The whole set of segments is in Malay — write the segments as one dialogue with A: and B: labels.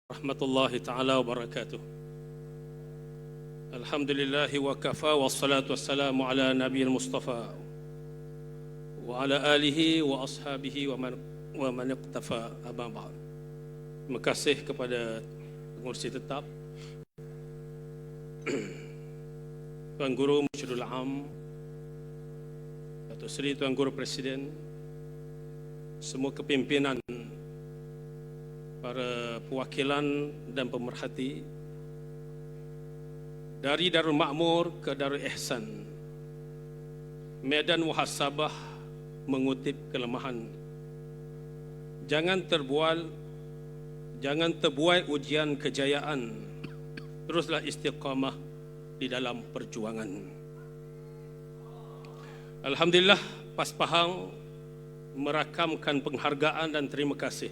A: Rahmatullahi ta'ala wabarakatuh. Alhamdulillahi wa kafa wa salatu wassalamu ala nabiyil mustafa wa ala alihi wa ashabihi wa man iqtafa amma ba'd. Terima kasih kepada pengurusi tetap, Tuan Guru Mursyidul Am, Datuk Seri Tuan Guru Presiden, semua kepimpinan, para perwakilan dan pemerhati dari Darul Makmur ke Darul Ihsan, medan muhasabah mengutip kelemahan. Jangan terbuai ujian kejayaan, teruslah istiqamah di dalam perjuangan. Alhamdulillah, PAS Pahang merakamkan penghargaan dan terima kasih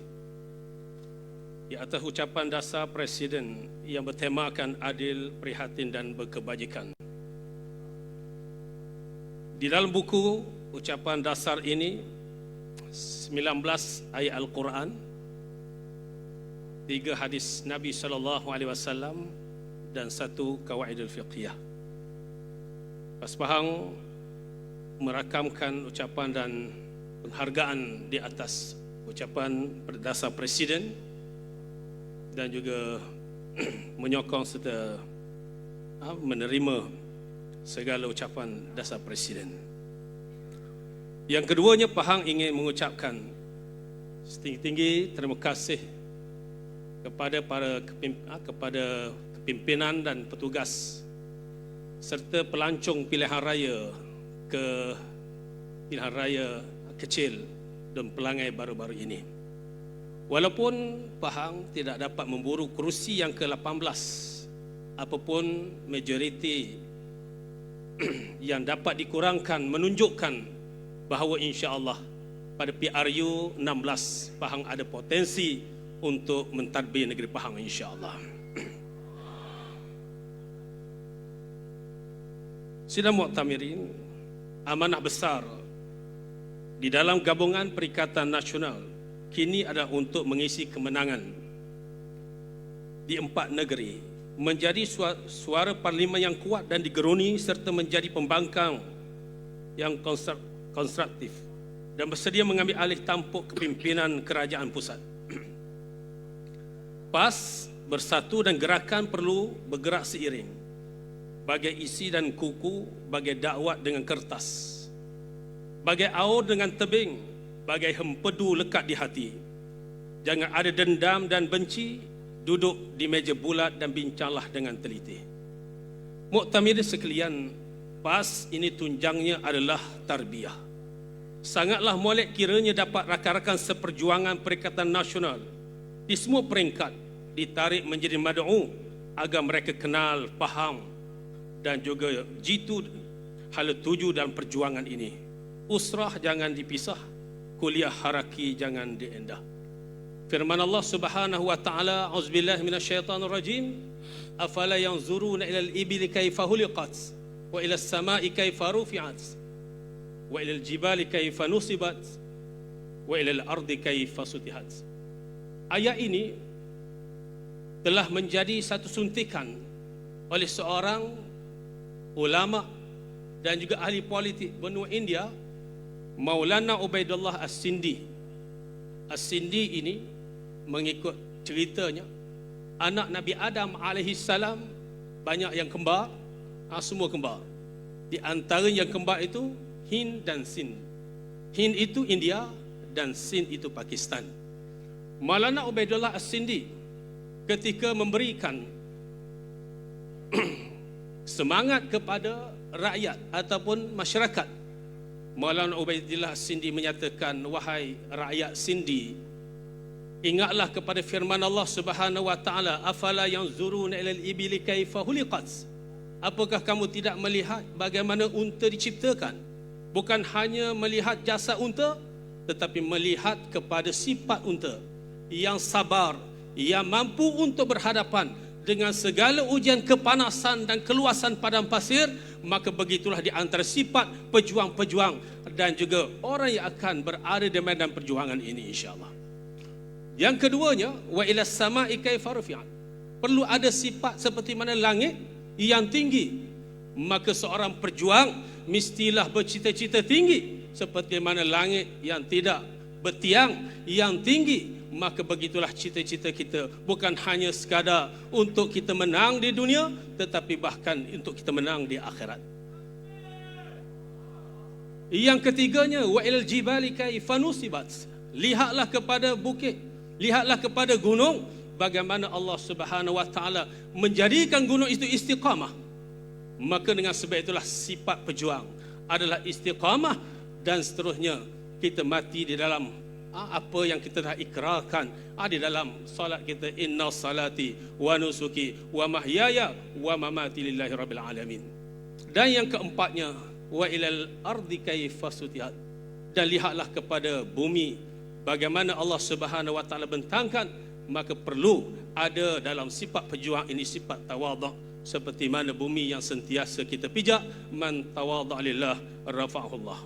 A: di atas ucapan dasar Presiden yang bertemakan adil, prihatin dan berkebajikan. Di dalam buku ucapan dasar ini 19 ayat Al-Quran, 3 hadis Nabi SAW dan 1 kawaidul fiqhiyah. PAS Pahang merakamkan ucapan dan penghargaan di atas ucapan berdasar Presiden dan juga menyokong serta menerima segala ucapan dasar Presiden. Yang keduanya, Pahang ingin mengucapkan setinggi-tinggi terima kasih kepada kepada kepimpinan dan petugas serta pelancong pilihan raya ke pilihan raya kecil dan pelangai baru-baru ini. Walaupun Pahang tidak dapat memburu kerusi yang ke-18, apapun majoriti yang dapat dikurangkan menunjukkan bahawa insya-Allah pada PRU 16 Pahang ada potensi untuk mentadbir negeri Pahang insya-Allah. Sidang Mu'tamirin, amanah besar di dalam gabungan Perikatan Nasional kini adalah untuk mengisi kemenangan di 4 negeri, menjadi suara parlimen yang kuat dan digeruni serta menjadi pembangkang yang konstruktif dan bersedia mengambil alih tampuk kepimpinan kerajaan pusat. PAS bersatu dan gerakan perlu bergerak seiring, bagai isi dan kuku, bagai dakwat dengan kertas, bagai aur dengan tebing, bagai hempedu lekat di hati. Jangan ada dendam dan benci, duduk di meja bulat dan bincanglah dengan teliti. Muktamir sekalian, PAS ini tunjangnya adalah tarbiyah. Sangatlah molek kiranya dapat rakan-rakan seperjuangan Perikatan Nasional di semua peringkat ditarik menjadi mad'u agar mereka kenal, faham dan juga jitu hala tuju dalam perjuangan ini. Usrah jangan dipisah, kuliah haraki jangan diendah. Firman Allah Subhanahu wa taala, auzubillahi minasyaitonir rajim, afala yanzuruna ilal ibili kaifa khuliqat wa ilas samai kaifa rufi'at wa ilal jibali kaifa nusibat wa ilal ardi kaifa sutihat. Ayat ini telah menjadi satu suntikan oleh seorang ulama dan juga ahli politik benua India, Maulana Ubaidullah As-Sindi. As-Sindi ini mengikut ceritanya, anak Nabi Adam alaihissalam banyak yang kembar, semua kembar. Di antara yang kembar itu Hind dan Sind. Hind itu India dan Sind itu Pakistan. Maulana Ubaidullah As-Sindi ketika memberikan semangat kepada rakyat ataupun masyarakat, Maulana Ubaidillah Sindi menyatakan, wahai rakyat Sindi, ingatlah kepada firman Allah Subhanahu wa taala, afala yanzuruna ilal ibili kaifa khuliqat. Apakah kamu tidak melihat bagaimana unta diciptakan? Bukan hanya melihat jasad unta, tetapi melihat kepada sifat unta yang sabar, yang mampu untuk berhadapan dengan segala ujian kepanasan dan keluasan padang pasir. Maka begitulah di antara sifat pejuang-pejuang dan juga orang yang akan berada di medan perjuangan ini insya-Allah. Yang keduanya, wa ilas sama'i kaifa rufi'at. Perlu ada sifat seperti mana langit yang tinggi. Maka seorang perjuang mestilah bercita-cita tinggi seperti mana langit yang tidak bertiang yang tinggi. Maka begitulah cita-cita kita, bukan hanya sekadar untuk kita menang di dunia, tetapi bahkan untuk kita menang di akhirat. Yang ketiganya, wa ilal jibali kaifa nusibat. Lihatlah kepada bukit, lihatlah kepada gunung, bagaimana Allah Subhanahu wa taala menjadikan gunung itu istiqamah. Maka dengan sebab itulah sifat pejuang adalah istiqamah, dan seterusnya kita mati di dalam apa yang kita dah ikrarkan di dalam salat kita, inna salati wa nusuki wa mahyaya wa mamati lillahi rabbil alamin. Dan yang keempatnya, wa ilal ardi kaifa sutihat. Dan lihatlah kepada bumi, bagaimana Allah Subhanahu wa taala bentangkan. Maka perlu ada dalam sifat pejuang ini sifat tawadhu, seperti mana bumi yang sentiasa kita pijak, man tawadha lillah rafa'ahullah.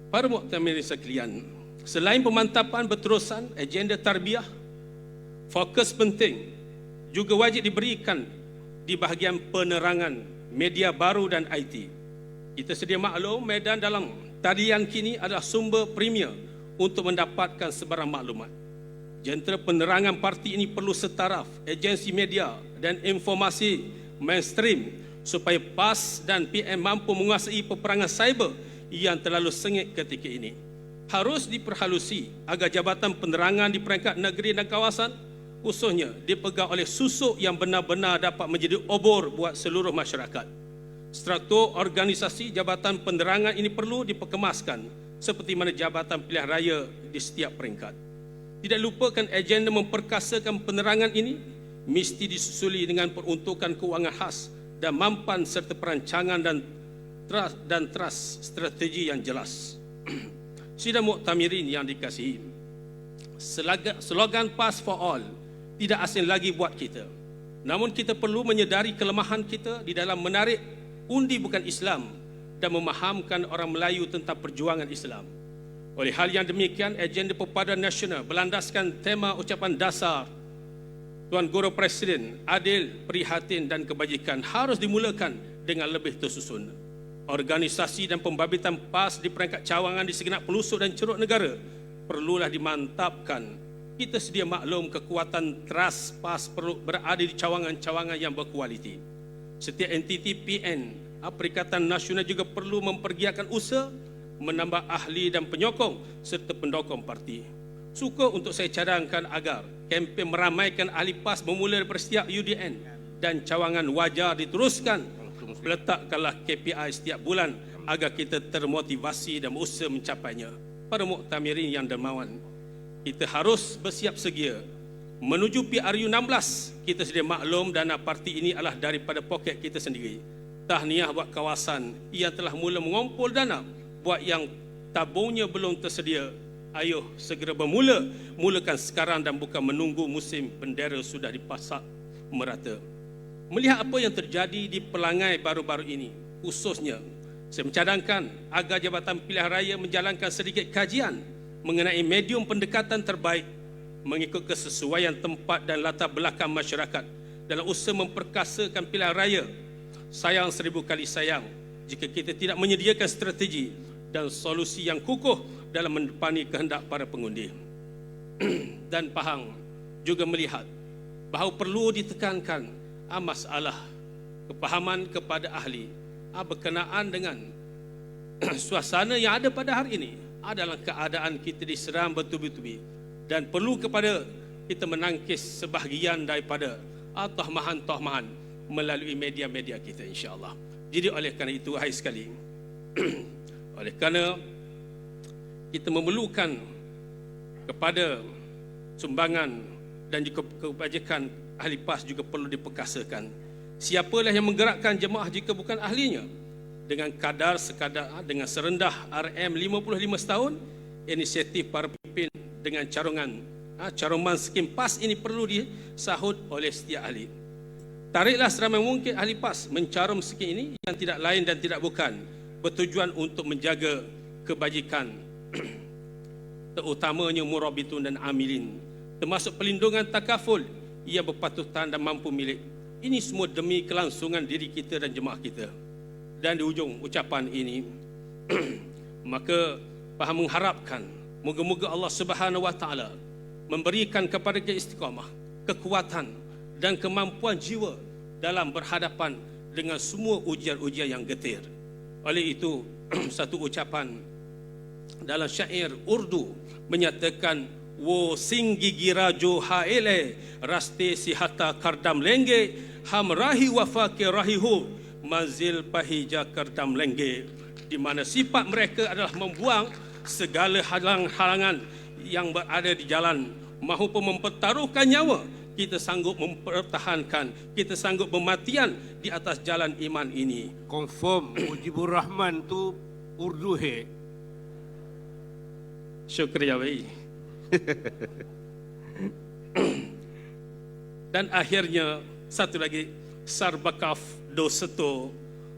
A: Para muktaminin sekalian, selain pemantapan berterusan agenda tarbiyah, fokus penting juga wajib diberikan di bahagian penerangan media baru dan IT. Kita sedia maklum medan dalam talian kini adalah sumber premier untuk mendapatkan sebarang maklumat. Jentera penerangan parti ini perlu setaraf agensi media dan informasi mainstream supaya PAS dan PM mampu menguasai peperangan cyber yang terlalu sengit ketika ini. Harus diperhalusi agar jabatan penerangan di peringkat negeri dan kawasan khususnya dipegang oleh susuk yang benar-benar dapat menjadi obor buat seluruh masyarakat. Struktur organisasi jabatan penerangan ini perlu diperkemaskan seperti mana jabatan pilihan raya di setiap peringkat. Tidak lupakan agenda memperkasakan penerangan ini mesti disusuli dengan peruntukan kewangan khas dan mampan serta perancangan dan trust strategi yang jelas. Sidang muktamirin yang dikasihi, slogan Pass for All tidak asing lagi buat kita. Namun kita perlu menyedari kelemahan kita di dalam menarik undi bukan Islam dan memahamkan orang Melayu tentang perjuangan Islam. Oleh hal yang demikian, agenda perpaduan nasional berlandaskan tema ucapan dasar Tuan Guru Presiden, adil, prihatin dan kebajikan harus dimulakan dengan lebih tersusun. Organisasi dan pembabitan PAS di peringkat cawangan di segenap pelosok dan ceruk negara perlulah dimantapkan. Kita sedia maklum kekuatan trust PAS perlu berada di cawangan-cawangan yang berkualiti. Setiap entiti PN, Perikatan Nasional juga perlu mempergiatkan usaha menambah ahli dan penyokong serta pendukung parti. Suka untuk saya cadangkan agar kempen meramaikan ahli PAS bermula daripada setiap UDN dan cawangan wajar diteruskan. Letakkanlah KPI setiap bulan agar kita termotivasi dan berusaha mencapainya. Para muktamirin yang dermawan, kita harus bersiap sedia menuju PRU 16. Kita sedia maklum dana parti ini adalah daripada poket kita sendiri. Tahniah buat kawasan yang telah mula mengumpul dana. Buat yang tabungnya belum tersedia, ayo segera bermula. Mulakan sekarang dan bukan menunggu musim bendera sudah dipasak merata. Melihat apa yang terjadi di pelangai baru-baru ini, khususnya saya mencadangkan agar Jabatan Pilihan Raya menjalankan sedikit kajian mengenai medium pendekatan terbaik mengikut kesesuaian tempat dan latar belakang masyarakat dalam usaha memperkasakan pilihan raya. Sayang seribu kali sayang jika kita tidak menyediakan strategi dan solusi yang kukuh dalam mendepani kehendak para pengundi. Dan Pahang juga melihat bahawa perlu ditekankan masalah kepahaman kepada ahli berkenaan dengan suasana yang ada pada hari ini adalah keadaan kita diseram bertubi-tubi dan perlu kepada kita menangkis sebahagian daripada tohmahan-tohmahan melalui media-media kita, insya-Allah. Jadi oleh kerana itu, wahai sekali, oleh kerana kita memerlukan kepada sumbangan dan juga kebajikan ahli PAS juga perlu diperkasakan. Siapalah yang menggerakkan jemaah jika bukan ahlinya? Dengan kadar sekadar dengan serendah RM 55 tahun, inisiatif para pemimpin dengan carongan skim PAS ini perlu disahut oleh setiap ahli. Tariklah seramai mungkin ahli PAS mencarum skim ini yang tidak lain dan tidak bukan bertujuan untuk menjaga kebajikan terutamanya murabitun dan amilin, termasuk pelindungan takaful yang berpatutan dan mampu milik. Ini semua demi kelangsungan diri kita dan jemaah kita. Dan di ujung ucapan ini maka Faham mengharapkan moga-moga Allah Subhanahu wa taala memberikan kepada kita istiqamah, kekuatan dan kemampuan jiwa dalam berhadapan dengan semua ujian-ujian yang getir. Oleh itu satu ucapan dalam syair Urdu menyatakan, wo singgi girajo haele raste sihata kardam lenge hamrahi wafake rahihu manzil pahija kardam lenge, di mana sifat mereka adalah membuang segala halang-halangan yang berada di jalan, maupun mempertaruhkan nyawa. Kita sanggup mempertahankan, kita sanggup bermatian di atas jalan iman ini.
B: Confirm Mujibur Rahman tu Urdu hai.
A: Syukriya bhai. Dan akhirnya satu lagi, Sarbakaf doseto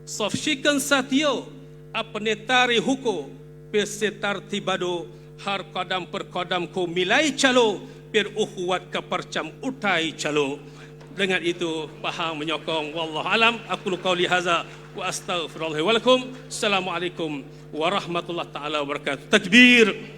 A: sofshikan satyo apne tari huko pesetar tibado har kodam per kodam ko milai calo per uhuwat ke percam utai calo. Dengan itu Faham menyokong, wallahu alam, aku qauli hadza wa astaghfirullah wa lakum. Assalamualaikum warahmatullahi taala wabarakatuh. Takbir.